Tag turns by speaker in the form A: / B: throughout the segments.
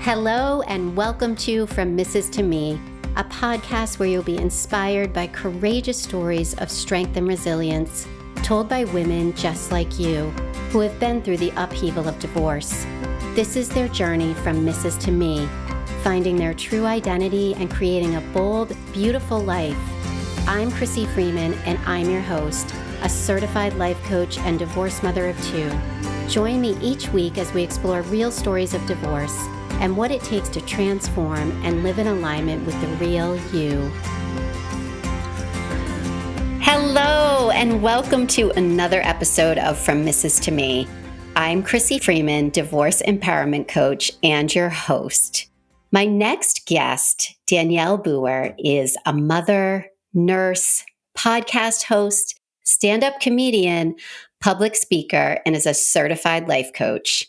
A: Hello and welcome to From Mrs. to Me, a podcast where you'll be inspired by courageous stories of strength and resilience told by women just like you who have been through the upheaval of divorce. This is their journey from Mrs. to Me, finding their true identity and creating a bold, beautiful life. I'm Crissy Freeman and I'm your host, a certified life coach and divorced mother of two. Join me each week as we explore real stories of divorce and what it takes to transform and live in alignment with the real you. Hello, and welcome to another episode of From Mrs. to Me. I'm Crissy Freeman, divorce empowerment coach and your host. My next guest, Danielle Booher, is a mother, nurse, podcast host, stand-up comedian, public speaker, and is a certified life coach.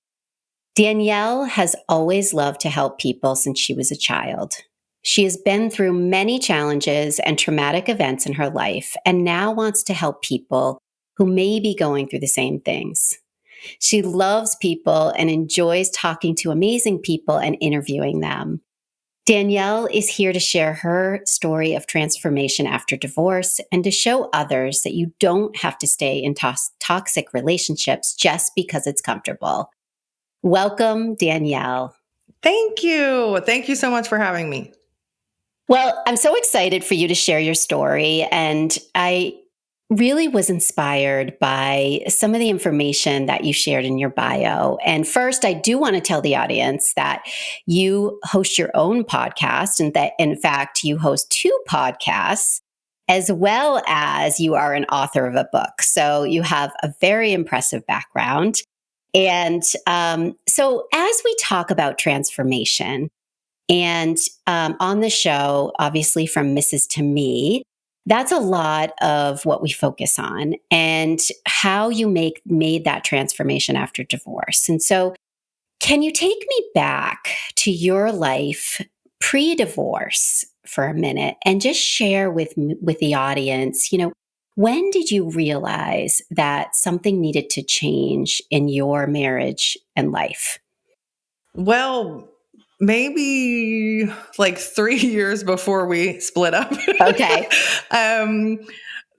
A: Danielle has always loved to help people since she was a child. She has been through many challenges and traumatic events in her life and now wants to help people who may be going through the same things. She loves people and enjoys talking to amazing people and interviewing them. Danielle is here to share her story of transformation after divorce and to show others that you don't have to stay in toxic relationships just because it's comfortable. Welcome, Danielle.
B: Thank you. Thank you so much for having me.
A: Well, I'm so excited for you to share your story. And I really was inspired by some of the information that you shared in your bio. And first, I do want to tell the audience that you host your own podcast and that, in fact, you host two podcasts, as well as you are an author of a book. So you have a very impressive background. And so as we talk about transformation and on the show, obviously from Mrs. to Me, that's a lot of what we focus on and how you made that transformation after divorce. And so can you take me back to your life pre-divorce for a minute and just share with the audience, when did you realize that something needed to change in your marriage and life?
B: Well, maybe like 3 years before we split up.
A: Okay.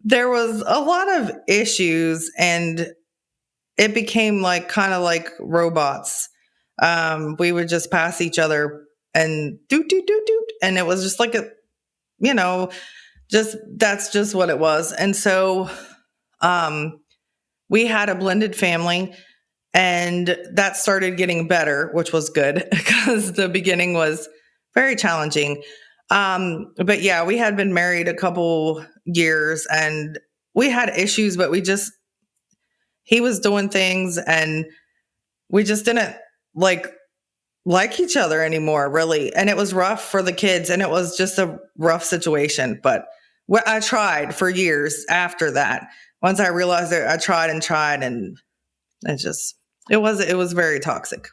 B: There was a lot of issues and it became kind of like robots. We would just pass each other and doot, doot, doot, doot. And it was just like that's just what it was. And so we had a blended family and that started getting better, which was good because the beginning was very challenging. But yeah, we had been married a couple years and we had issues, but he was doing things and we just didn't like each other anymore, really. And it was rough for the kids and it was just a rough situation. But I tried for years after that. Once I realized that I tried and it was very toxic.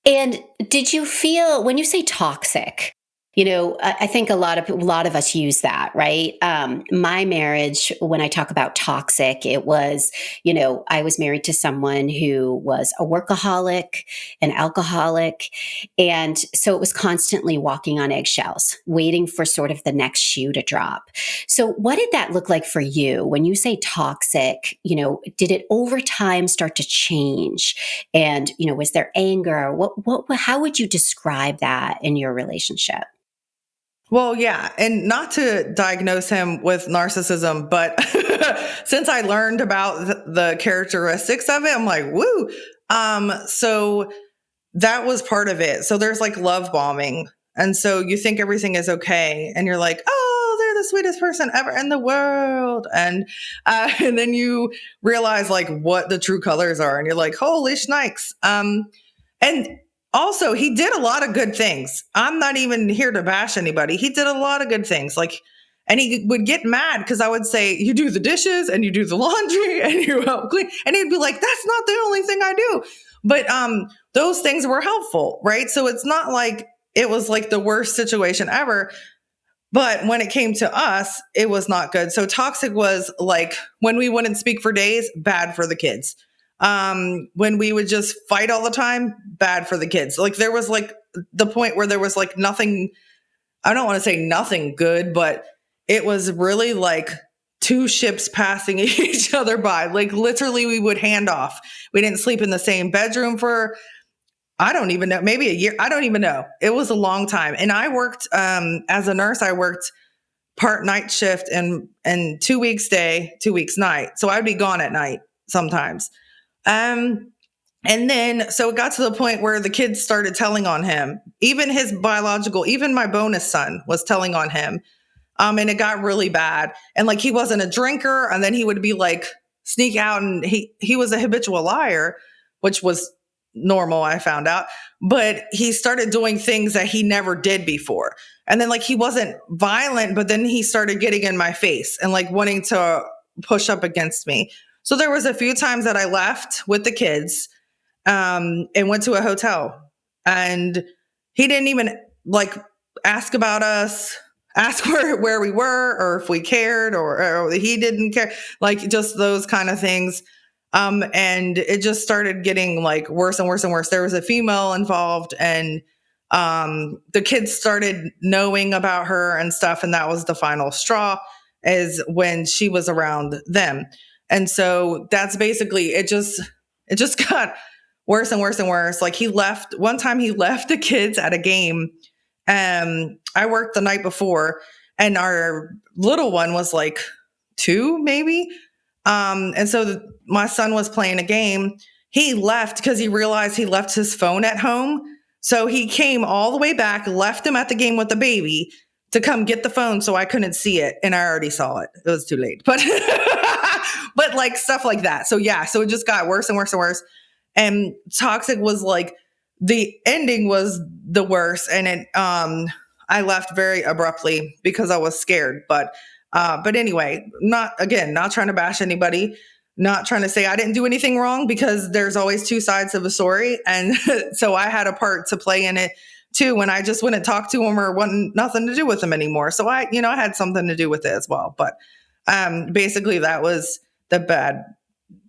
A: And did you feel, when you say toxic, I think a lot of us use that, right? My marriage, when I talk about toxic, it was, I was married to someone who was a workaholic, an alcoholic. And so it was constantly walking on eggshells, waiting for sort of the next shoe to drop. So what did that look like for you? When you say toxic, did it over time start to change? And, was there anger? How would you describe that in your relationship?
B: Well, yeah. And not to diagnose him with narcissism, but since I learned about the characteristics of it, I'm like, woo. So that was part of it. So there's love bombing. And so you think everything is okay. And you're like, oh, they're the sweetest person ever in the world. And then you realize what the true colors are. And you're like, holy shnikes. And also, he did a lot of good things. I'm not even here to bash anybody. He did a lot of good things. And he would get mad because I would say, you do the dishes and you do the laundry and you help clean. And he'd be like, that's not the only thing I do. But those things were helpful, right? So it's not like it was the worst situation ever. But when it came to us, it was not good. So toxic was when we wouldn't speak for days, bad for the kids. when we would just fight all the time, bad for the kids. Like there was like the point where there was like nothing, I don't want to say nothing good, but it was really like two ships passing each other by. Like literally we would hand off. We didn't sleep in the same bedroom for, I don't even know, maybe a year. I don't even know. It was a long time. And I worked, as a nurse, I worked part night shift and 2 weeks day, 2 weeks night. So I'd be gone at night sometimes. Um, and then, so it got to the point where the kids started telling on him. Even his biological, even my bonus son was telling on him. And it got really bad. And like, he wasn't a drinker. And then he would be like, sneak out, and he was a habitual liar, which was normal, I found out. But he started doing things that he never did before. And then like, he wasn't violent, but then he started getting in my face and like wanting to push up against me. So there was a few times that I left with the kids, and went to a hotel, and he didn't even like ask about us, ask where we were or if we cared, or he didn't care, like just those kind of things. And it just started getting like worse and worse and worse. There was a female involved, and the kids started knowing about her and stuff. And that was the final straw, is when she was around them. And so that's basically, it just got worse and worse and worse. Like one time he left the kids at a game. I worked the night before, and our little one was like 2, maybe. And so my son was playing a game. He left because he realized he left his phone at home. So he came all the way back, left him at the game with the baby to come get the phone, so I couldn't see it. And I already saw it. It was too late. But but like stuff like that. So yeah, so it just got worse and worse and worse. And toxic was like, the ending was the worst. And it I left very abruptly because I was scared. But anyway, not trying to bash anybody, not trying to say I didn't do anything wrong, because there's always two sides of a story. And so I had a part to play in it too, when I just wouldn't talk to him or wanted nothing to do with him anymore. So I had something to do with it as well. But basically that was the bad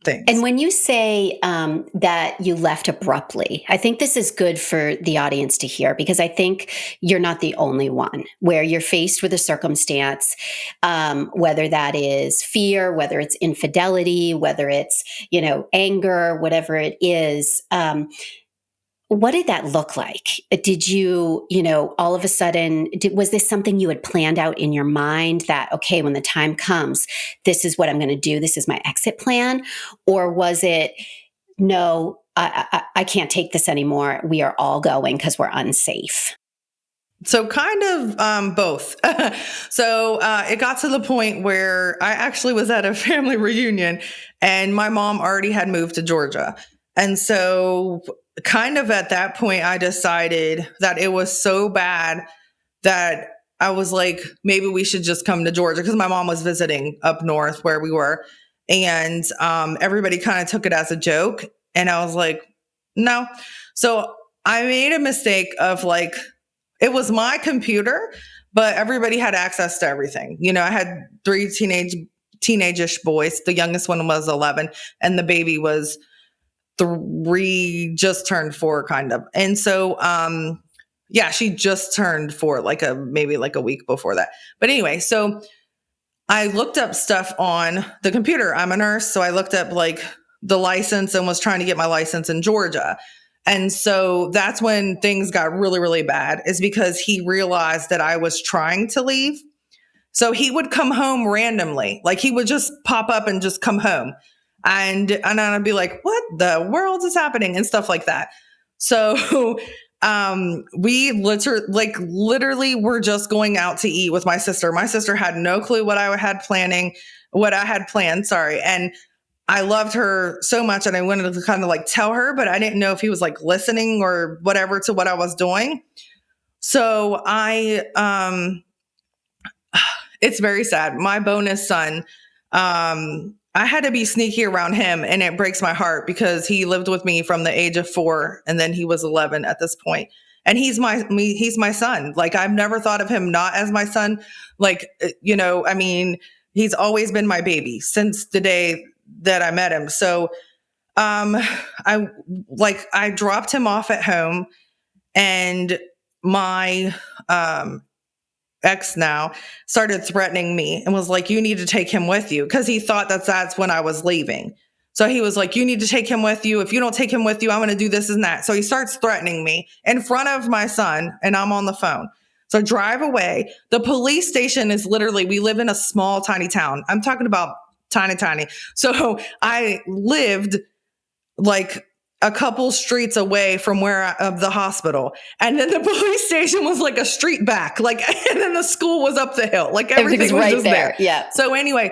B: things.
A: And when you say that you left abruptly, I think this is good for the audience to hear, because I think you're not the only one where you're faced with a circumstance, whether that is fear, whether it's infidelity, whether it's, anger, whatever it is. What did that look like? Did you, all of a sudden, was this something you had planned out in your mind that, okay, when the time comes, this is what I'm going to do, this is my exit plan? Or was it, no, I can't take this anymore, we are all going because we're unsafe?
B: So kind of both. So it got to the point where I actually was at a family reunion, and my mom already had moved to Georgia. And so kind of at that point, I decided that it was so bad that I was like, maybe we should just come to Georgia, because my mom was visiting up north where we were. And everybody kind of took it as a joke. And I was like, no. So I made a mistake of like, it was my computer, but everybody had access to everything. I had 3 teenage-ish boys. The youngest one was 11, and the baby was 3, just turned 4 kind of. And so, she just turned 4, maybe a week before that. But anyway, so I looked up stuff on the computer. I'm a nurse. So I looked up like the license and was trying to get my license in Georgia. And so that's when things got really, really bad, is because he realized that I was trying to leave. So he would come home randomly. Like he would just pop up and just come home. And I'd be like, what the world is happening, and stuff like that. So we literally were just going out to eat with my sister. My sister had no clue what I had planned. Sorry. And I loved her so much, and I wanted to kind of like tell her, but I didn't know if he was like listening or whatever to what I was doing. So it's very sad. My bonus son, I had to be sneaky around him, and it breaks my heart because he lived with me from the age of 4, and then he was 11 at this point. And he's my son. Like I've never thought of him not as my son. Like, he's always been my baby since the day that I met him. So Um, I dropped him off at home, and my ex now started threatening me and was like, "You need to take him with you," because he thought that's when I was leaving. So he was like, "You need to take him with you. If you don't take him with you, I'm going to do this and that." So he starts threatening me in front of my son, and I'm on the phone. So I drive away. The police station is literally, we live in a small, tiny town. I'm talking about tiny, tiny. So I lived like a couple streets away from of the hospital. And then the police station was like a street back, like, and then the school was up the hill. Like everything was
A: right
B: just there.
A: Yeah.
B: So anyway,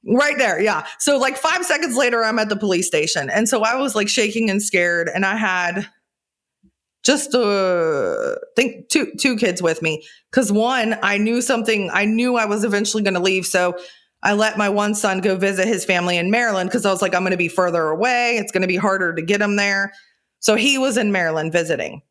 B: right there. Yeah. So like 5 seconds later, I'm at the police station. And so I was like shaking and scared. And I had just think two kids with me. Cause one, I knew I was eventually going to leave. So I let my one son go visit his family in Maryland because I was like, I'm going to be further away. It's going to be harder to get him there. So he was in Maryland visiting.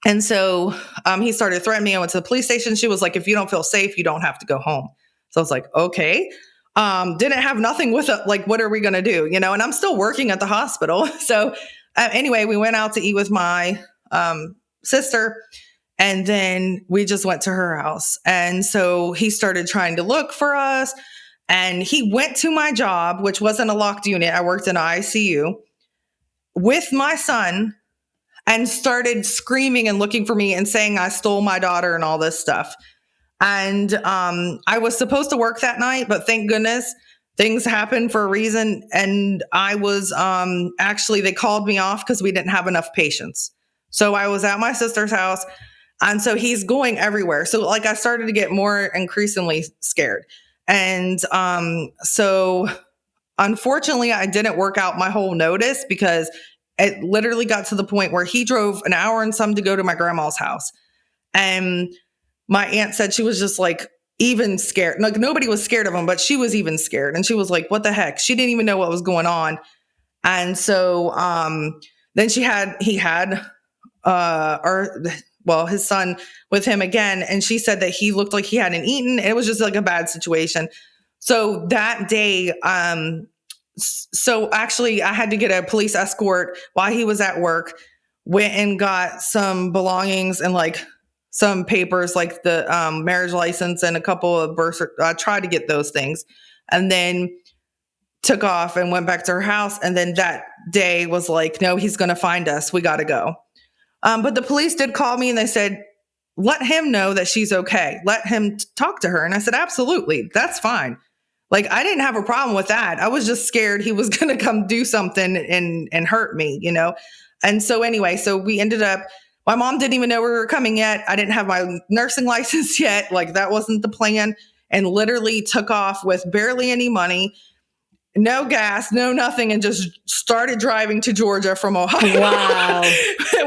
B: And so he started threatening me. I went to the police station. She was like, if you don't feel safe, you don't have to go home. So I was like, okay. Didn't have nothing with it. Like, what are we going to do? And I'm still working at the hospital. So anyway, we went out to eat with my sister. And then we just went to her house. And so he started trying to look for us. And he went to my job, which wasn't a locked unit. I worked in an ICU with my son and started screaming and looking for me and saying I stole my daughter and all this stuff. And I was supposed to work that night, but thank goodness things happened for a reason. And I was actually, they called me off because we didn't have enough patients. So I was at my sister's house. And so he's going everywhere. So like I started to get more increasingly scared. And so unfortunately, I didn't work out my whole notice because it literally got to the point where he drove an hour and some to go to my grandma's house. And my aunt said she was just like even scared. Like nobody was scared of him, but she was even scared. And she was like, what the heck? She didn't even know what was going on. And so then he had his son with him again. And she said that he looked like he hadn't eaten. It was just like a bad situation. So that day, so actually I had to get a police escort while he was at work, went and got some belongings and like some papers, like the marriage license and a couple of I tried to get those things and then took off and went back to her house. And then that day was like, no, he's going to find us. We got to go. But the police did call me and they said, let him know that she's okay. Let him talk to her. And I said, absolutely. That's fine. Like, I didn't have a problem with that. I was just scared he was going to come do something and hurt me, And so anyway, so we ended up, my mom didn't even know we were coming yet. I didn't have my nursing license yet. Like that wasn't the plan, and literally took off with barely any money, no gas, no nothing, and just started driving to Georgia from Ohio.
A: Wow.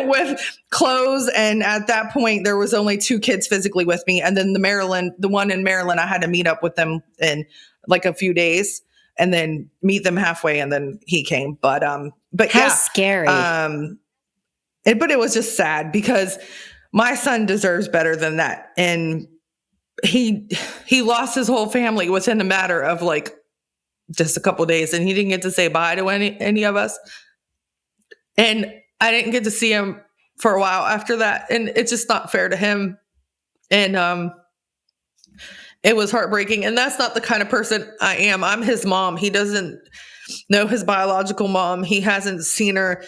B: With clothes. And at that point, there was only 2 kids physically with me. And then the one in Maryland, I had to meet up with them in like a few days and then meet them halfway. And then he came. But
A: how scary.
B: But it was just sad because my son deserves better than that. And he lost his whole family within a matter of like just a couple of days, and he didn't get to say bye to any of us. And I didn't get to see him for a while after that. And it's just not fair to him. And it was heartbreaking. And that's not the kind of person I am. I'm his mom. He doesn't know his biological mom. He hasn't seen her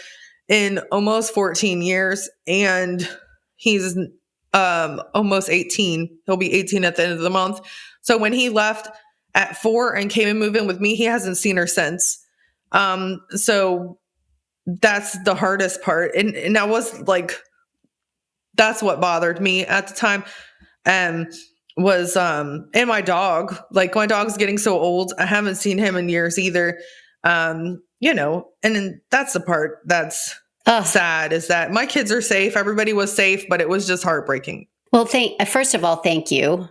B: in almost 14 years. And he's almost 18. He'll be 18 at the end of the month. So when he left at 4 and came and moved in with me, he hasn't seen her since. So that's the hardest part. And I was like, that's what bothered me at the time. Was and my dog. Like my dog's getting so old. I haven't seen him in years either. And then that's the part that's sad, is that my kids are safe. Everybody was safe, but it was just heartbreaking.
A: Well, first of all, thank you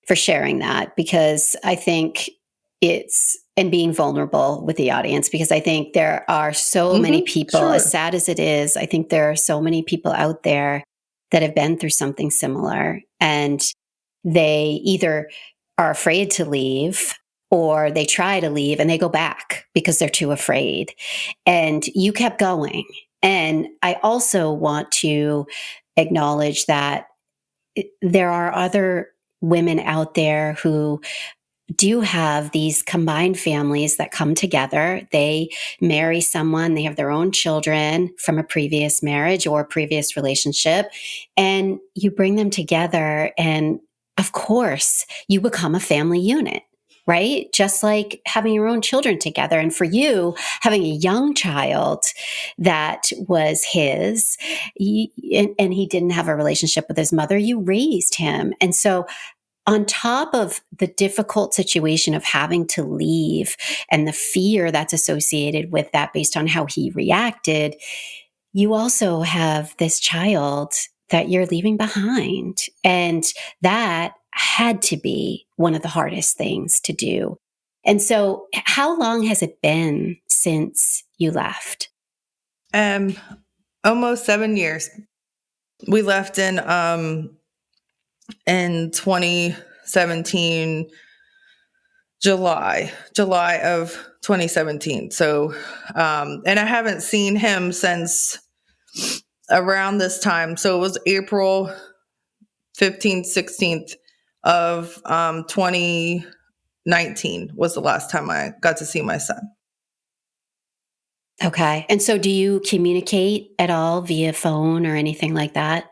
A: for sharing that, because I think and being vulnerable with the audience, because I think there are so many people,
B: sure.
A: As sad as it is, I think there are so many people out there that have been through something similar, and they either are afraid to leave or they try to leave and they go back because they're too afraid. And you kept going. And I also want to acknowledge that there are other women out there who do have these combined families that come together. They marry someone, they have their own children from a previous marriage or a previous relationship, and you bring them together. And of course, you become a family unit. Right? Just like having your own children together. And for you, having a young child that was his, and he didn't have a relationship with his mother, you raised him. And so on top of the difficult situation of having to leave and the fear that's associated with that based on how he reacted, you also have this child that you're leaving behind. And that had to be one of the hardest things to do. And so, how long has it been since you left?
B: Um, Almost 7 years. We left in 2017, July of 2017. So, and I haven't seen him since around this time. So it was April 15th, 16th of 2019 was the last time I got to see my son.
A: Okay. And so, do you communicate at all via phone or anything like that?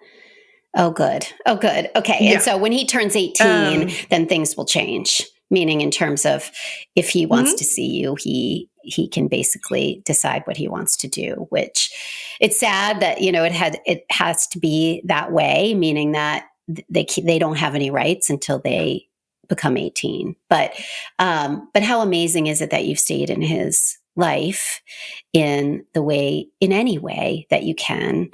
A: Oh, good. Oh, good. Okay. And
B: Yeah.
A: so when he turns 18, then things will change. Meaning, in terms of if he wants to
B: mhm.
A: see you, he can basically decide what he wants to do. Which it's sad that it has to be that way. Meaning that they don't have any rights until they become 18. But how amazing is it that you've stayed in his life in any way that you can.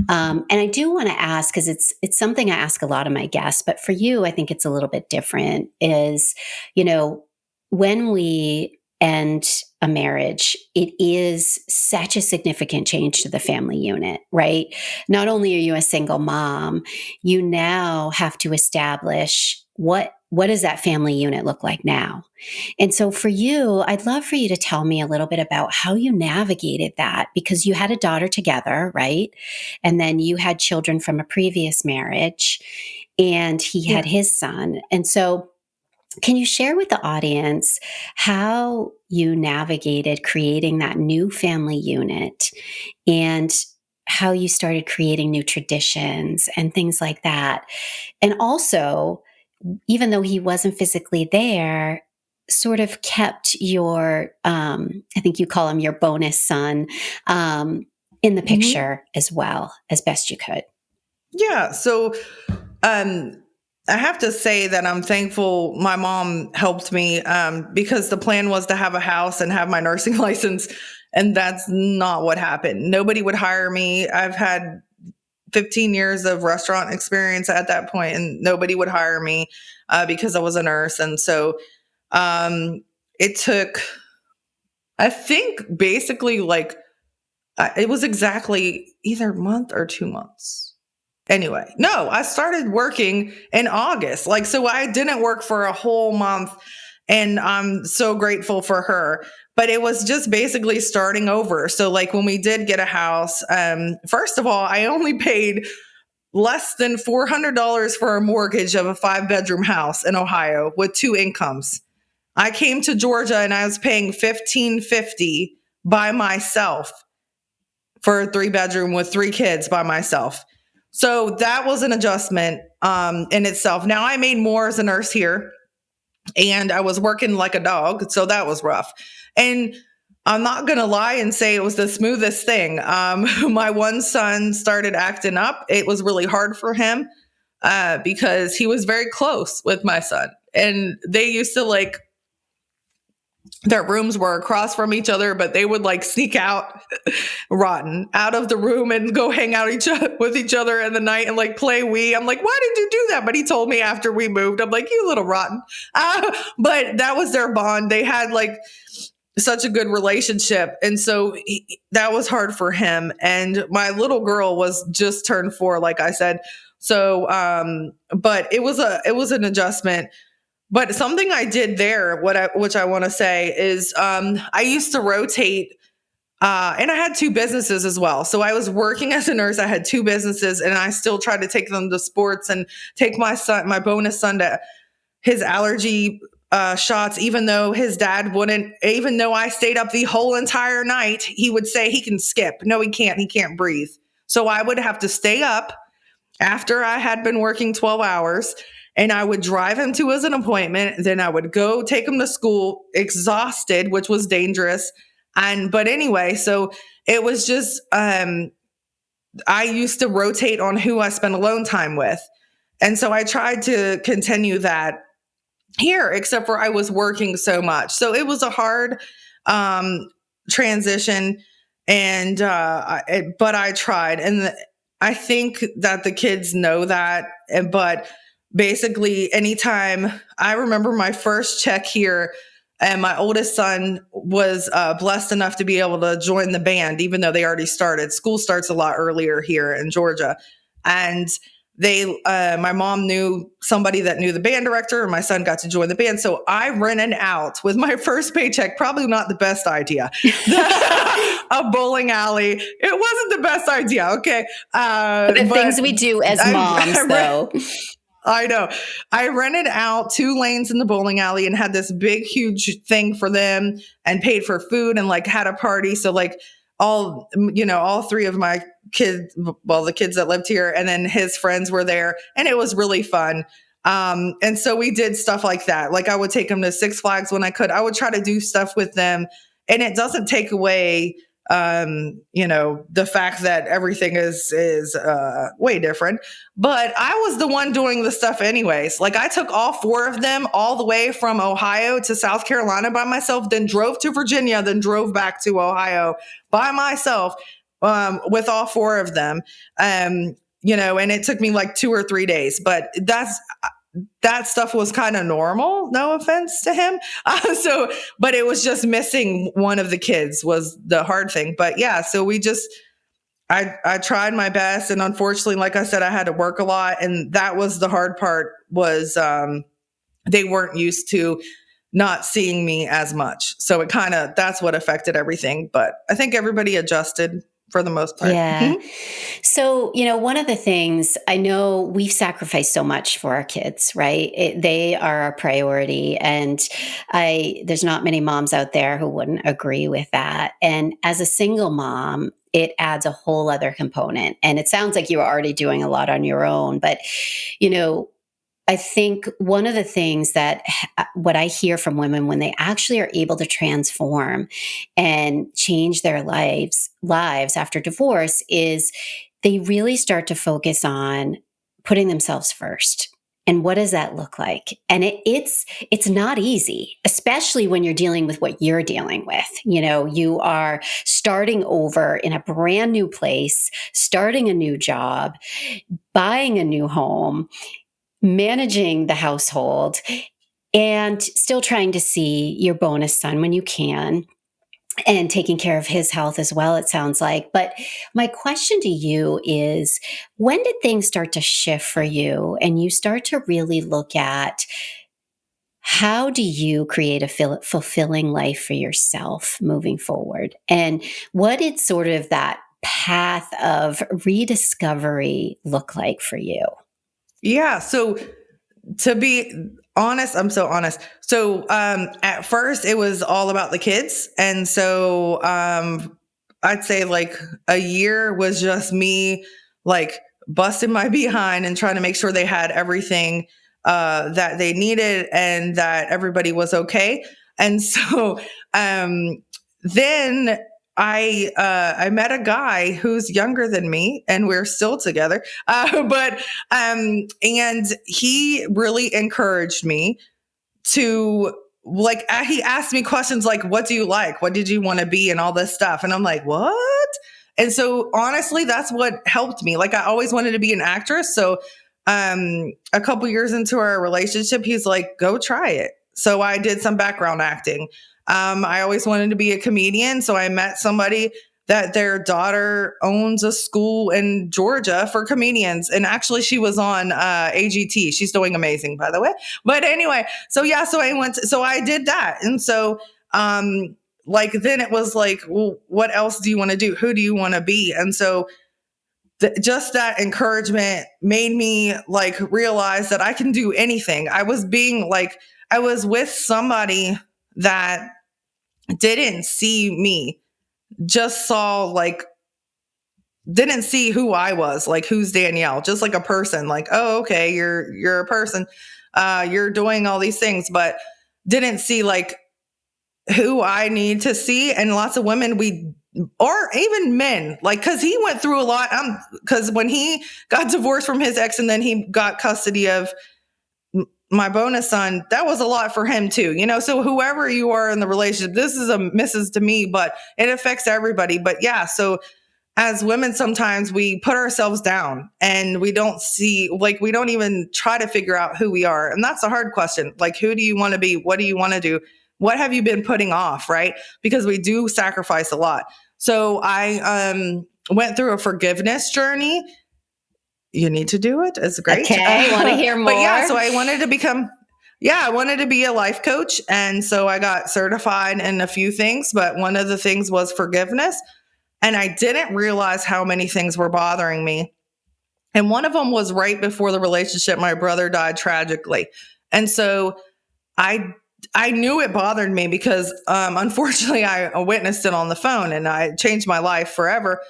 A: And I do want to ask, because it's something I ask a lot of my guests, but for you, I think it's a little bit different. Is you know when we end a marriage, it is such a significant change to the family unit, right? Not only are you a single mom, you now have to establish what does that family unit look like now. And so for you, I'd love for you to tell me a little bit about how you navigated that, because you had a daughter together, right? And then you had children from a previous marriage, and he had
B: Yeah.
A: his son. And so can you share with the audience how you navigated creating that new family unit, and how you started creating new traditions and things like that? And also, even though he wasn't physically there, sort of kept your, I think you call him your bonus son, in the
B: Mhm.
A: picture as well as best you could.
B: Yeah. So, um, I have to say that I'm thankful my mom helped me because the plan was to have a house and have my nursing license. And that's not what happened. Nobody would hire me. I've had 15 years of restaurant experience at that point, and nobody would hire me because I was a nurse. And so it took, I think, basically like it was exactly either a month or 2 months. Anyway, no, I started working in August. Like, so I didn't work for a whole month, and I'm so grateful for her. But it was just basically starting over. So, like, when we did get a house, first of all, I only paid less than $400 for a mortgage of a 5-bedroom house in Ohio with 2 incomes. I came to Georgia and I was paying $1,550 by myself for a 3-bedroom with 3 kids by myself. So that was an adjustment in itself. Now I made more as a nurse here, and I was working like a dog, so that was rough. And I'm not gonna lie and say it was the smoothest thing. My one son started acting up. It was really hard for him because he was very close with my son, and they used to like their rooms were across from each other, but they would like sneak out rotten out of the room and go hang out with each other in the night and like play Wii. I'm like, why did you do that? But he told me after we moved. I'm like, you little rotten. But that was their bond. They had like such a good relationship. And so that was hard for him. And my little girl was just turned 4, like I said. So, but it was an adjustment. But something I did there, which I want to say is, I used to rotate, and I had two businesses as well. So I was working as a nurse. I had two businesses, and I still tried to take them to sports and take my bonus son to his allergy shots, even though his dad wouldn't, even though I stayed up the whole entire night, he would say he can skip. No, he can't. He can't breathe. So I would have to stay up after I had been working 12 hours, and I would drive him to his an appointment. Then I would go take him to school exhausted, which was dangerous. But anyway, so it was just, I used to rotate on who I spent alone time with. And so I tried to continue that here, except for I was working so much. So it was a hard transition. But I tried. And I think that the kids know that. But basically, anytime I remember my first check here, and my oldest son was blessed enough to be able to join the band, even though they already started. School starts a lot earlier here in Georgia. And my mom knew somebody that knew the band director, and my son got to join the band. So I rented out with my first paycheck, probably not the best idea, a bowling alley. It wasn't the best idea. Okay.
A: The things we do as moms, though.
B: I know. I rented out 2 lanes in the bowling alley and had this big, huge thing for them, and paid for food, and like had a party. So like all 3 of my kids, well, the kids that lived here, and then his friends were there, and it was really fun. And so we did stuff like that. Like I would take them to Six Flags when I could. I would try to do stuff with them, and it doesn't take away the fact that everything is way different. But I was the one doing the stuff anyways. Like I took all 4 of them all the way from Ohio to South Carolina by myself, then drove to Virginia, then drove back to Ohio by myself, with all 4 of them. And it took me like 2 or 3 days, but that stuff was kind of normal. No offense to him. But it was just missing one of the kids was the hard thing. But yeah, so I tried my best. And unfortunately, like I said, I had to work a lot. And that was the hard part was, they weren't used to not seeing me as much. So that's what affected everything. But I think everybody adjusted for the most part.
A: Yeah. So, one of the things I know, we've sacrificed so much for our kids, right? They are our priority. And there's not many moms out there who wouldn't agree with that. And as a single mom, it adds a whole other component. And it sounds like you were already doing a lot on your own, but, I think one of the things that what I hear from women when they actually are able to transform and change their lives after divorce is they really start to focus on putting themselves first. And what does that look like? And it's not easy, especially when you're dealing with what you're dealing with. You are starting over in a brand new place, starting a new job, buying a new home, managing the household, and still trying to see your bonus son when you can, and taking care of his health as well, it sounds like. But my question to you is, when did things start to shift for you and you start to really look at how do you create a fulfilling life for yourself moving forward? And what did sort of that path of rediscovery look like for you?
B: Yeah. So to be honest, I'm so honest. So at first it was all about the kids. And so I'd say like a year was just me like busting my behind and trying to make sure they had everything that they needed and that everybody was okay. And so then I met a guy who's younger than me, and we're still together. And he really encouraged me to he asked me questions like, what do you like? What did you want to be? And all this stuff. And I'm like, what? And so honestly, that's what helped me. Like I always wanted to be an actress. So a couple years into our relationship, he's like, go try it. So I did some background acting. I always wanted to be a comedian. So I met somebody that their daughter owns a school in Georgia for comedians. And actually, she was on AGT. She's doing amazing, by the way. But anyway, so yeah, so I did that. And so, like, then it was like, well, what else do you want to do? Who do you want to be? And so, just that encouragement made me like realize that I can do anything. I was with somebody that didn't see me, just saw like, didn't see who I was, like who's Danielle, just like a person, like, oh, okay, you're a person, you're doing all these things, but didn't see like who I need to see. And lots of women, or even men, like, cause he went through a lot. Cause when he got divorced from his ex and then he got custody of my bonus son, that was a lot for him too, so whoever you are in the relationship, this is a misses to me, but it affects everybody. But yeah, so as women, sometimes we put ourselves down and we don't see, like, we don't even try to figure out who we are. And that's a hard question. Like, who do you want to be? What do you want to do? What have you been putting off? Right. Because we do sacrifice a lot. So I went through a forgiveness journey. You need to do it. It's great.
A: Okay. Want to hear more?
B: But yeah, so I wanted to be a life coach. And so I got certified in a few things, but one of the things was forgiveness. And I didn't realize how many things were bothering me. And one of them was right before the relationship, my brother died tragically. And so I knew it bothered me because unfortunately I witnessed it on the phone and I changed my life forever.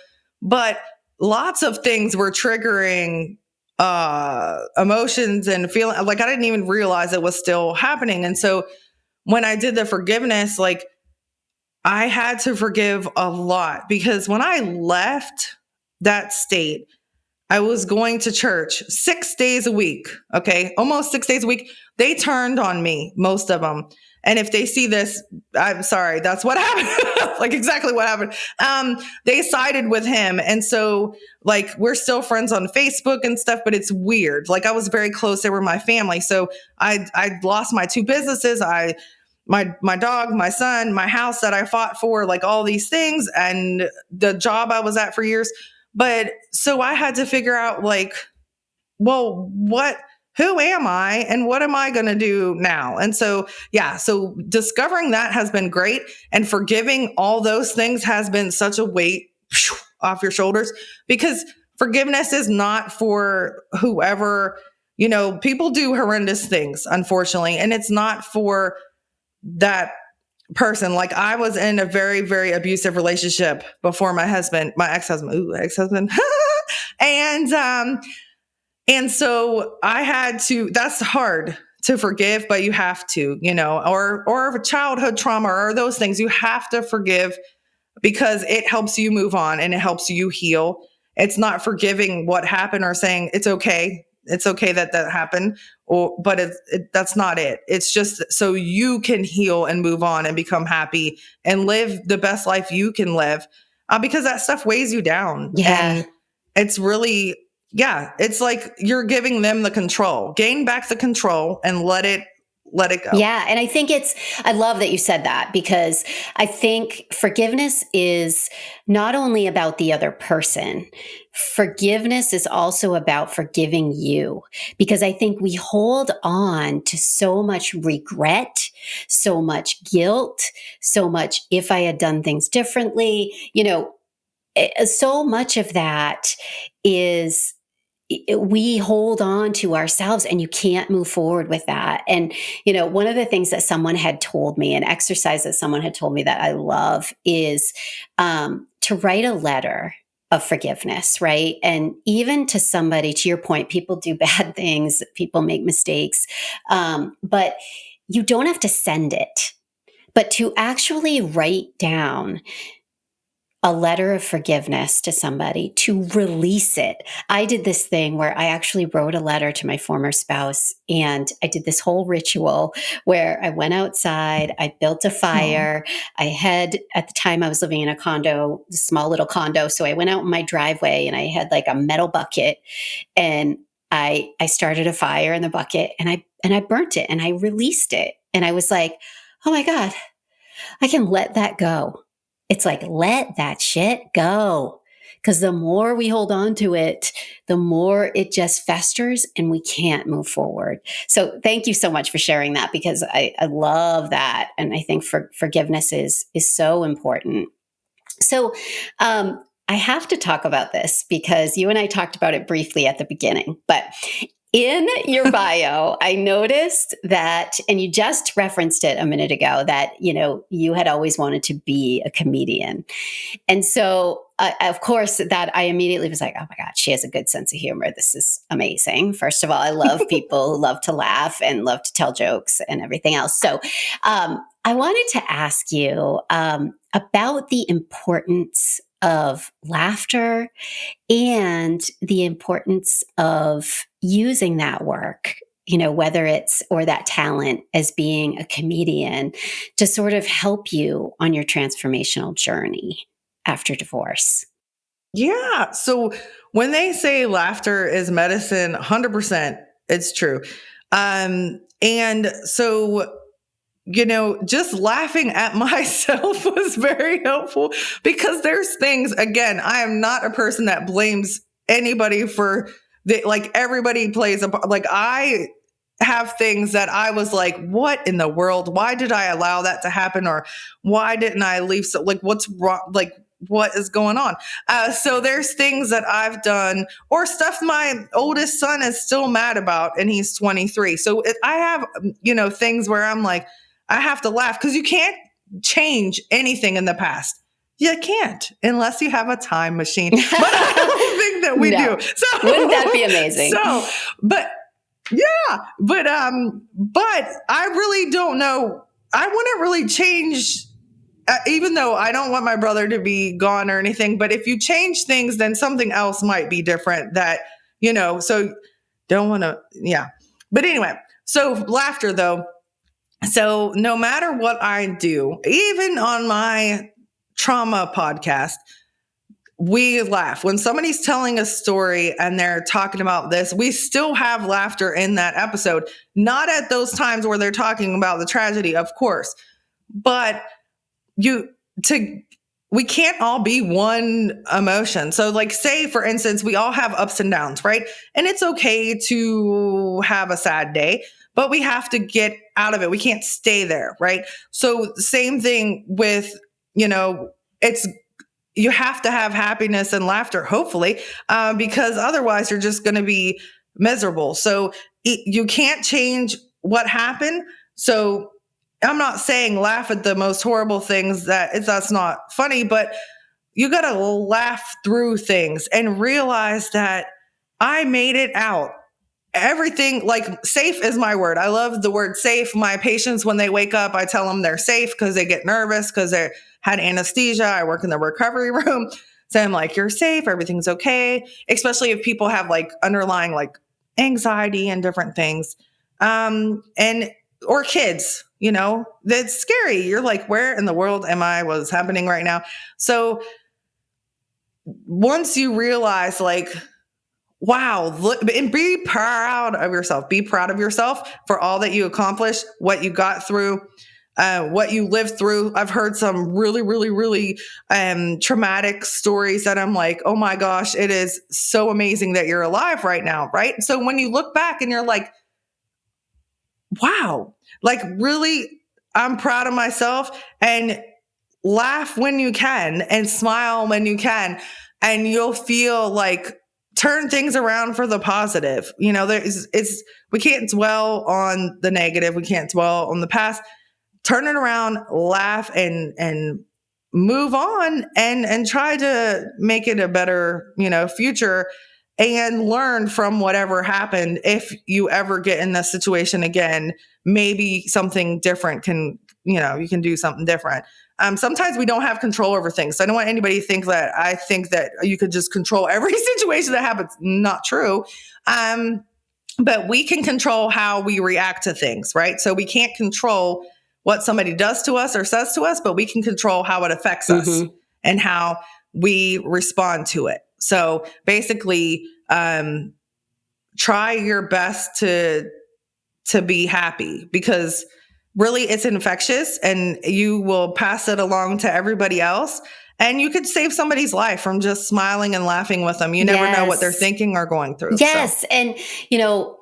B: But lots of things were triggering emotions and feeling like I didn't even realize it was still happening. And so when I did the forgiveness, like, I had to forgive a lot because when I left that state, I was going to church 6 days a week. Okay. Almost 6 days a week. They turned on me, most of them. And if they see this, I'm sorry, that's what happened. Like exactly what happened. They sided with him. And so like, we're still friends on Facebook and stuff, but it's weird. Like I was very close. They were my family. So I lost my 2 businesses. My dog, my son, my house that I fought for, like all these things, and the job I was at for years. But so I had to figure out like, well, who am I and what am I going to do now? And so, yeah, so discovering that has been great, and forgiving all those things has been such a weight off your shoulders, because forgiveness is not for whoever, people do horrendous things, unfortunately, and it's not for that person. Like I was in a very, very abusive relationship before my ex-husband, and so I had to, that's hard to forgive, but you have to, or childhood trauma or those things, you have to forgive because it helps you move on and it helps you heal. It's not forgiving what happened or saying it's okay. It's okay that happened, but that's not it. It's just so you can heal and move on and become happy and live the best life you can live, because that stuff weighs you down.
A: Yeah.
B: And it's really, it's like you're giving them the control. Gain back the control and let it go.
A: Yeah. And I think I love that you said that, because I think forgiveness is not only about the other person. Forgiveness is also about forgiving you, because I think we hold on to so much regret, so much guilt, so much if I had done things differently, so much of that is we hold on to ourselves, and you can't move forward with that. And, one of the things that someone had told me, an exercise that someone had told me that I love, is to write a letter of forgiveness, right? And even to somebody, to your point, people do bad things, people make mistakes, but you don't have to send it, but to actually write down a letter of forgiveness to somebody, to release it. I did this thing where I actually wrote a letter to my former spouse, and I did this whole ritual where I went outside, I built a fire. At the time I was living in a condo, a small little condo. So I went out in my driveway and I had like a metal bucket, and I started a fire in the bucket, and I burnt it and I released it. And I was like, oh my God, I can let that go. It's like, let that shit go. Because the more we hold on to it, the more it just festers and we can't move forward. So thank you so much for sharing that, because I love that. And I think forgiveness is so important. So I have to talk about this because you and I talked about it briefly at the beginning, but in your bio, I noticed that, and you just referenced it a minute ago, that, you had always wanted to be a comedian. And so, of course, that I immediately was like, oh my God, she has a good sense of humor. This is amazing. First of all, I love people who love to laugh and love to tell jokes and everything else. So, I wanted to ask you about the importance of laughter and the importance of using that work, whether it's or that talent as being a comedian to sort of help you on your transformational journey after divorce.
B: Yeah. So when they say laughter is medicine, 100%, it's true. And so, just laughing at myself was very helpful because there's things, again, I am not a person that blames anybody for like everybody plays like I have things that I was like, what in the world? Why did I allow that to happen? Or why didn't I leave? So like, what's wrong? Like, what is going on? So there's things that I've done or stuff my oldest son is still mad about and he's 23. So I have, things where I'm like, I have to laugh because you can't change anything in the past. You can't unless you have a time machine. But I don't think that we
A: No.
B: do. So
A: Wouldn't that be amazing?
B: But yeah, but I really don't know. I wouldn't really change, even though I don't want my brother to be gone or anything. But if you change things, then something else might be different. So don't want to. Yeah, but anyway. So laughter, though. So no matter what I do, even on my trauma podcast, we laugh. When somebody's telling a story and they're talking about this, we still have laughter in that episode. Not at those times where they're talking about the tragedy, of course, but we can't all be one emotion. So like say for instance, we all have ups and downs, right? And it's okay to have a sad day, but we have to get out of it. We can't stay there, right? So same thing with, it's you have to have happiness and laughter, hopefully, because otherwise you're just going to be miserable. So you can't change what happened. So I'm not saying laugh at the most horrible things that's not funny, but you got to laugh through things and realize that I made it out. Everything, like safe is my word. I love the word safe. My patients, when they wake up, I tell them they're safe because they get nervous because they had anesthesia. I work in the recovery room. So I'm like, you're safe. Everything's okay. Especially if people have like underlying like anxiety and different things. Or kids, that's scary. You're like, where in the world am I? What's happening right now? So once you realize like, wow, look, and be proud of yourself. Be proud of yourself for all that you accomplished, what you got through, what you lived through. I've heard some really, really, really traumatic stories that I'm like, oh my gosh, it is so amazing that you're alive right now, right? So when you look back and you're like, wow, like really, I'm proud of myself, and laugh when you can and smile when you can, and you'll feel like turn things around for the positive. We can't dwell on the negative. We can't dwell on the past. Turn it around, laugh, and move on, and try to make it a better, future, and learn from whatever happened. If you ever get in this situation again, maybe something different you can do something different. Sometimes we don't have control over things. So I don't want anybody to think that I think that you could just control every situation that happens. Not true. But we can control how we react to things, right? So we can't control what somebody does to us or says to us, but we can control how it affects us and how we respond to it. So basically, try your best to be happy, because really it's infectious and you will pass it along to everybody else. And you could save somebody's life from just smiling and laughing with them. You never know what they're
A: Yes.
B: thinking or going through. So,
A: Yes. And, you know,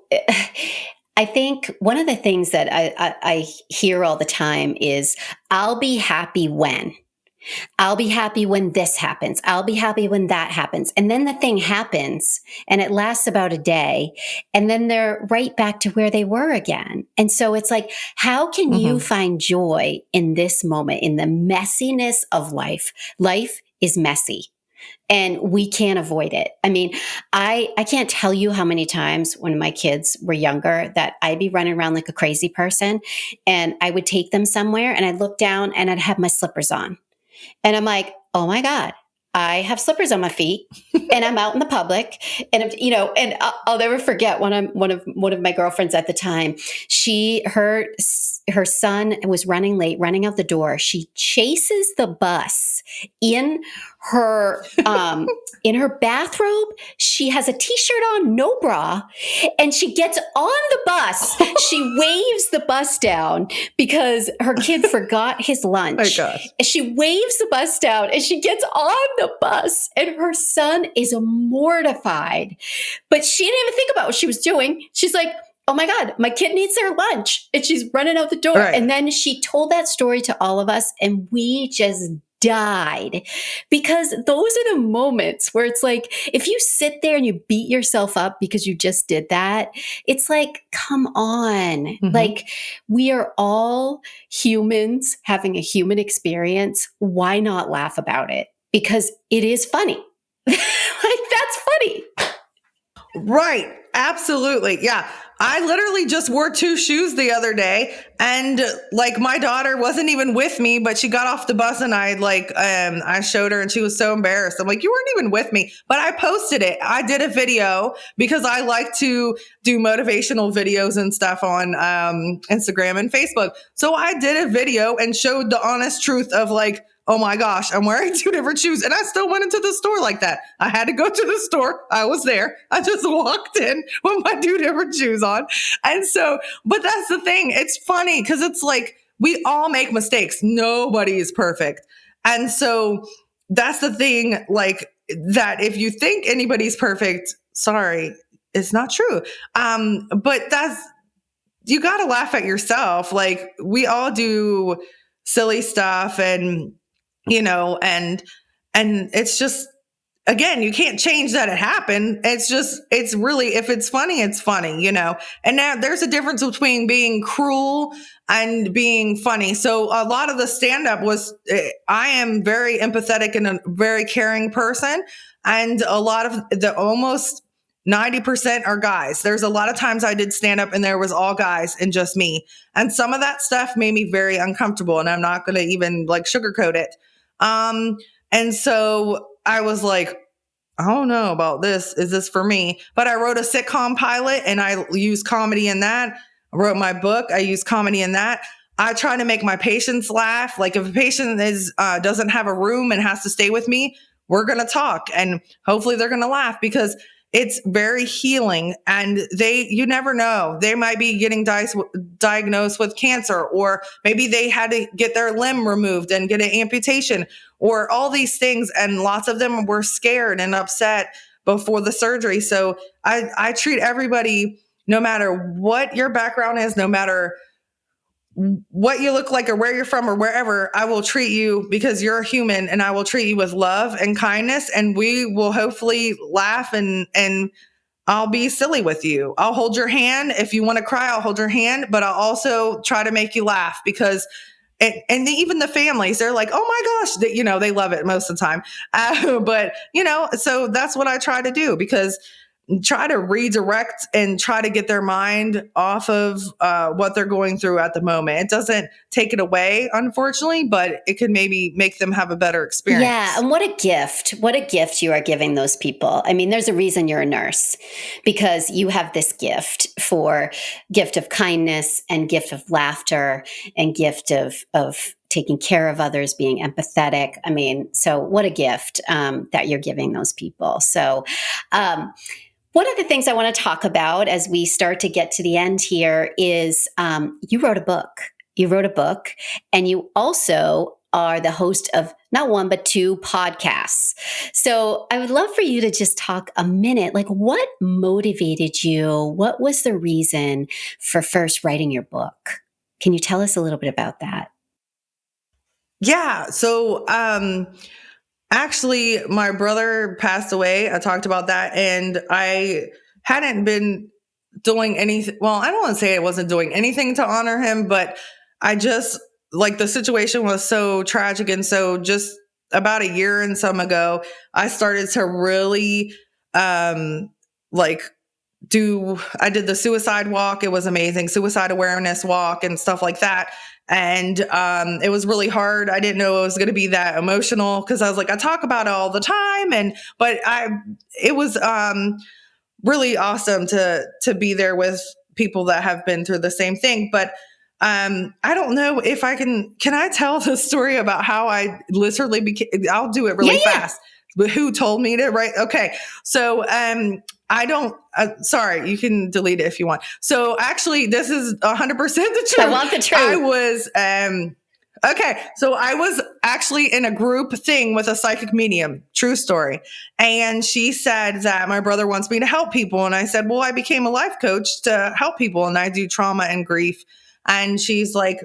A: I think one of the things that I hear all the time is, I'll be happy when. I'll be happy when this happens. I'll be happy when that happens. And then the thing happens and it lasts about a day. And then they're right back to where they were again. And so it's like, how can you
B: mhm.
A: find joy in this moment, in the messiness of life? Life is messy and we can't avoid it. I mean, I can't tell you how many times when my kids were younger that I'd be running around like a crazy person, and I would take them somewhere and I'd look down and I'd have my slippers on. And I'm like, oh my God, I have slippers on my feet and I'm out in the public. And, you know, and I'll never forget one of my girlfriends at the time, her son was running late, running out the door. She chases the bus in her bathrobe. She has a t-shirt on, no bra, and she gets on the bus. She waves the bus down because her kid forgot his
B: My
A: lunch.
B: gosh.
A: And she waves the bus down and she gets on the bus, and her son is mortified. But she didn't even think about what she was doing. She's like, oh my God, my kid needs their lunch. And she's running out the door.
B: Right.
A: And then she told that story to all of us, and we just died, because those are the moments where it's like, if you sit there and you beat yourself up because you just did that, it's like, come on.
B: Mhm.
A: Like, we are all humans having a human experience. Why not laugh about it? Because it is funny. Like, that's funny.
B: Right. Absolutely. Yeah. I literally just wore two shoes the other day, and like my daughter wasn't even with me, but she got off the bus and I showed her and she was so embarrassed. I'm like, you weren't even with me, but I posted it. I did a video because I like to do motivational videos and stuff on Instagram and Facebook. So I did a video and showed the honest truth of like, oh my gosh, I'm wearing two different shoes. And I still went into the store like that. I had to go to the store. I was there. I just walked in with my two different shoes on. And so, but that's the thing. It's funny because it's like we all make mistakes. Nobody is perfect. And so that's the thing, like that if you think anybody's perfect, sorry, it's not true. But that's, you got to laugh at yourself. Like we all do silly stuff and and it's just, again, you can't change that it happened. It's just, it's really, if it's funny, it's funny. And now there's a difference between being cruel and being funny. So a lot of the stand up was, I am very empathetic and a very caring person. And a lot of the almost 90% are guys. There's a lot of times I did stand up and there was all guys and just me. And some of that stuff made me very uncomfortable. And I'm not going to even like sugarcoat it. And so I was like, I don't know about this. Is this for me? But I wrote a sitcom pilot and I used comedy in that. I wrote my book. I used comedy in that. I try to make my patients laugh. Like if a patient doesn't have a room and has to stay with me, we're going to talk and hopefully they're going to laugh because it's very healing. And you never know. They might be getting diagnosed with cancer, or maybe they had to get their limb removed and get an amputation, or all these things. And lots of them were scared and upset before the surgery. So I treat everybody, no matter what your background is, no matter what you look like or where you're from or wherever, I will treat you because you're a human, and I will treat you with love and kindness, and we will hopefully laugh and I'll be silly with you. I'll hold your hand. If you want to cry, I'll hold your hand, but I'll also try to make you laugh because even the families, they're like, oh my gosh, they love it most of the time. But so that's what I try to do, because try to redirect and try to get their mind off of what they're going through at the moment. It doesn't take it away, unfortunately, but it could maybe make them have a better
A: Yeah,
B: experience.
A: and what a gift. What a gift you are giving those people. I mean, there's a reason you're a nurse, because you have this gift of kindness and gift of laughter and gift of taking care of others, being empathetic. I mean, so what a gift that you're giving those people. So, one of the things I want to talk about as we start to get to the end here is you wrote a book. you wrote a book, and you also are the host of not one, but two podcasts. So I would love for you to just talk a minute, like what motivated you? What was the reason for first writing your book? Can you tell us a little bit about that?
B: Yeah. So, actually, my brother passed away. I talked about that, and I hadn't been doing anything. Well, I don't want to say I wasn't doing anything to honor him, but I just like the situation was so tragic. And so, just about a year and some ago, I started to really, like I did the suicide walk. It was amazing. Suicide awareness walk and stuff like that. And it was really hard. I didn't know it was going to be that emotional because I was like, I talk about it all the time. It was really awesome to be there with people that have been through the same thing. But I don't know if can I tell the story about how I literally became, I'll do it
A: Yeah,
B: really
A: yeah.
B: fast. But who told me to write? Okay. So, I don't, sorry, you can delete it if you want. So actually, this is 100% the
A: I
B: truth.
A: want the
B: I
A: truth.
B: was, okay. So I was actually in a group thing with a psychic medium, true story. And she said that my brother wants me to help people. And I said, well, I became a life coach to help people and I do trauma and grief. And she's like,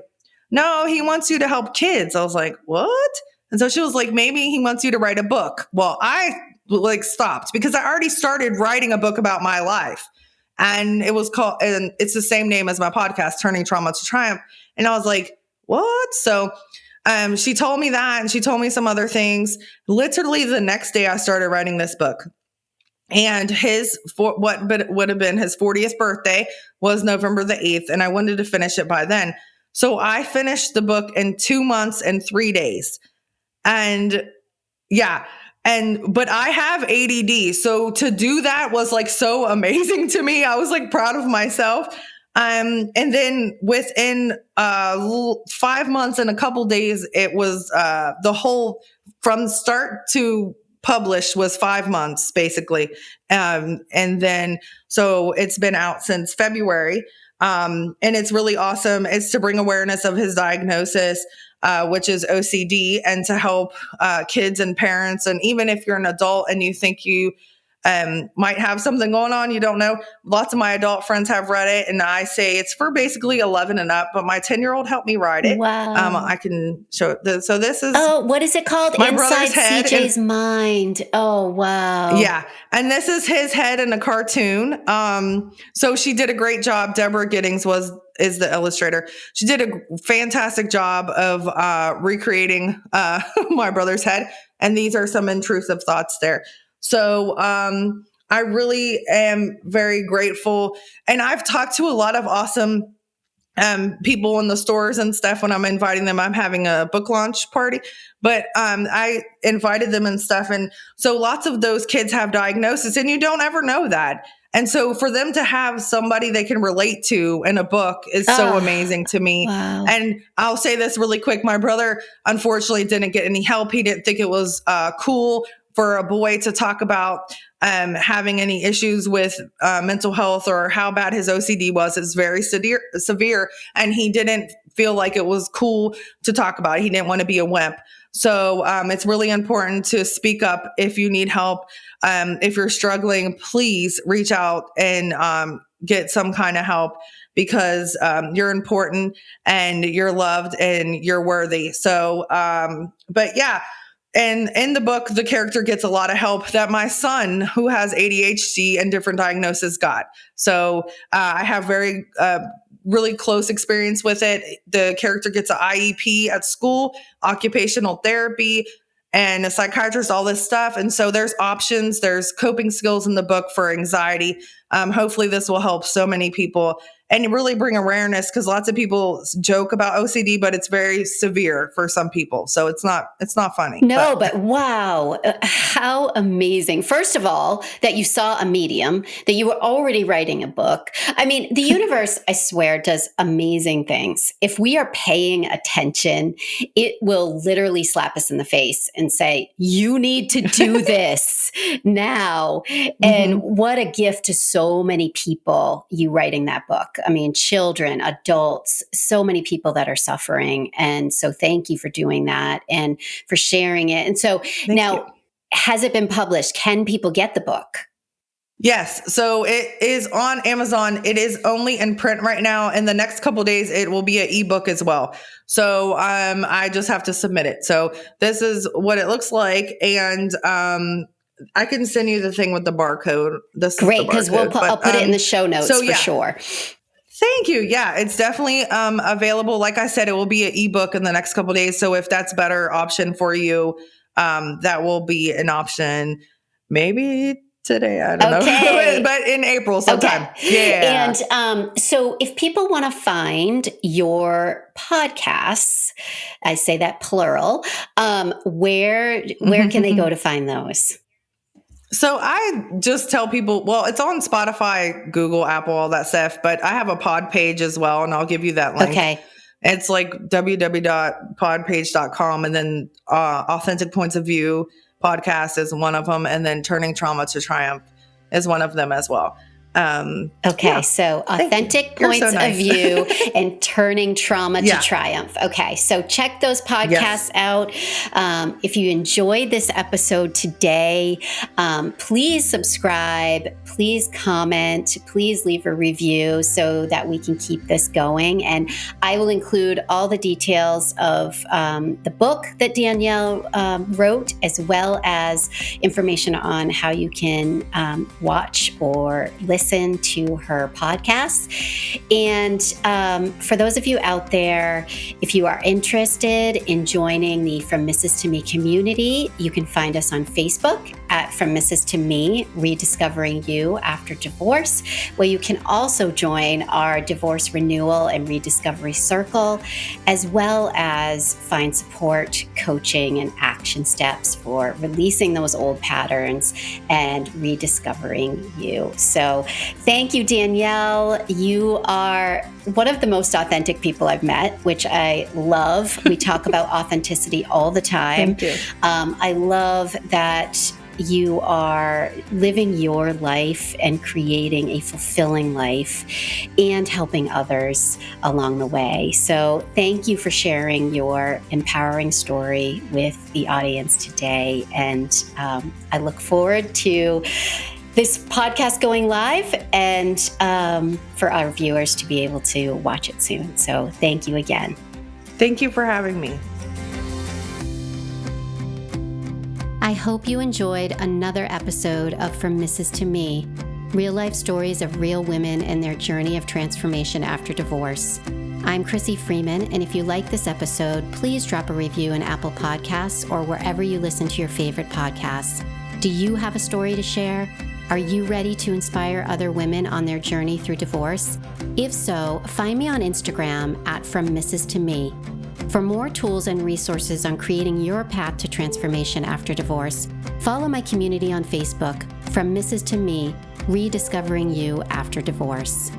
B: no, he wants you to help kids. I was like, what? And so she was like, maybe he wants you to write a book. Well, I like stopped because I already started writing a book about my life. And it's the same name as my podcast, Turning Trauma to Triumph. And I was like, what? So she told me that and she told me some other things. Literally the next day I started writing this book. And what would have been his 40th birthday was November the 8th. And I wanted to finish it by then. So I finished the book in 2 months and 3 days. And yeah. But I have ADD. So to do that was like so amazing to me. I was like proud of myself. And then within 5 months and a couple days, it was the whole from start to publish was 5 months basically. And then so it's been out since February. And it's really awesome. It's to bring awareness of his diagnosis, which is OCD, and to help kids and parents. And even if you're an adult and you think you might have something going on, you don't know. Lots of my adult friends have read it, and I say it's for basically 11 and up. But my 10-year-old helped me write it.
A: Wow.
B: I can show it. So this is
A: Oh, what is it called?
B: my
A: Inside
B: brother's head.
A: CJ's mind. Oh, wow.
B: Yeah. And this is his head in a cartoon. So she did a great job. Deborah Giddings is the illustrator. She did a fantastic job of recreating my brother's head. And these are some intrusive thoughts there. So I really am very grateful. And I've talked to a lot of awesome people in the stores and stuff when I'm inviting them. I'm having a book launch party, but I invited them and stuff. And so lots of those kids have diagnosis and you don't ever know that. And so for them to have somebody they can relate to in a book is so amazing to me.
A: Wow.
B: And I'll say this really quick. My brother, unfortunately, didn't get any help. He didn't think it was cool for a boy to talk about having any issues with mental health or how bad his OCD was. It's very severe, and he didn't feel like it was cool to talk about it. He didn't want to be a wimp. So it's really important to speak up if you need help. If you're struggling, please reach out and get some kind of help because you're important and you're loved and you're worthy. So, but yeah. And in the book, the character gets a lot of help that my son, who has ADHD and different diagnoses, got. So I have really close experience with it. The character gets an IEP at school, occupational therapy, and a psychiatrist, all this stuff. And so there's options. There's coping skills in the book for anxiety. Hopefully this will help so many people and really bring awareness because lots of people joke about OCD, but it's very severe for some people. So it's not funny.
A: No, but wow, how amazing. First of all, that you saw a medium, that you were already writing a book. I mean, the universe, I swear, does amazing things. If we are paying attention, it will literally slap us in the face and say, you need to do this now. And what a gift to so so many people, you writing that book. I mean, children, adults, so many people that are suffering. And so thank you for doing that and for sharing it. And so
B: Thank you.
A: now, has it been published? Can people get the book?
B: Yes. So it is on Amazon. It is only in print right now. In the next couple of days, it will be an ebook as well. So I just have to submit it. So this is what it looks like. And I can send you the thing with the barcode. This
A: Great,
B: is the
A: because
B: barcode.
A: I'll put it in the show notes
B: so,
A: for
B: yeah.
A: sure.
B: Thank you. Yeah, it's definitely available. Like I said, it will be an ebook in the next couple of days. So if that's a better option for you, that will be an option. Maybe today, I don't know, but in April sometime.
A: Okay.
B: Yeah.
A: And so if people want to find your podcasts, I say that plural, where can they go to find those?
B: So I just tell people, well, it's on Spotify, Google, Apple, all that stuff, but I have a pod page as well, and I'll give you that link.
A: Okay.
B: It's like www.podpage.com, and then Authentic Points of View podcast is one of them, and then Turning Trauma to Triumph is one of them as well.
A: So Authentic Points of View and Turning Trauma to Triumph. Okay, so check those podcasts out. If you enjoyed this episode today, please subscribe, please comment, please leave a review so that we can keep this going. And I will include all the details of the book that Danielle wrote, as well as information on how you can watch or listen to her podcasts. And for those of you out there, if you are interested in joining the From Mrs. to Me community, you can find us on Facebook at From Mrs. to Me, Rediscovering You After Divorce, where you can also join our Divorce Renewal and Rediscovery Circle, as well as find support, coaching, and action steps for releasing those old patterns and rediscovering you. So thank you, Danielle. You are one of the most authentic people I've met, which I love. We talk about authenticity all the time.
B: Thank you.
A: I love that you are living your life and creating a fulfilling life and helping others along the way. So thank you for sharing your empowering story with the audience today. And I look forward to this podcast going live and for our viewers to be able to watch it soon. So thank you again.
B: Thank you for having me.
A: I hope you enjoyed another episode of From Mrs. to Me, real life stories of real women and their journey of transformation after divorce. I'm Crissy Freeman, and if you like this episode, please drop a review in Apple Podcasts or wherever you listen to your favorite podcasts. Do you have a story to share? Are you ready to inspire other women on their journey through divorce? If so, find me on Instagram at From Mrs. to Me. For more tools and resources on creating your path to transformation after divorce, follow my community on Facebook, From Mrs. to Me, Rediscovering You After Divorce.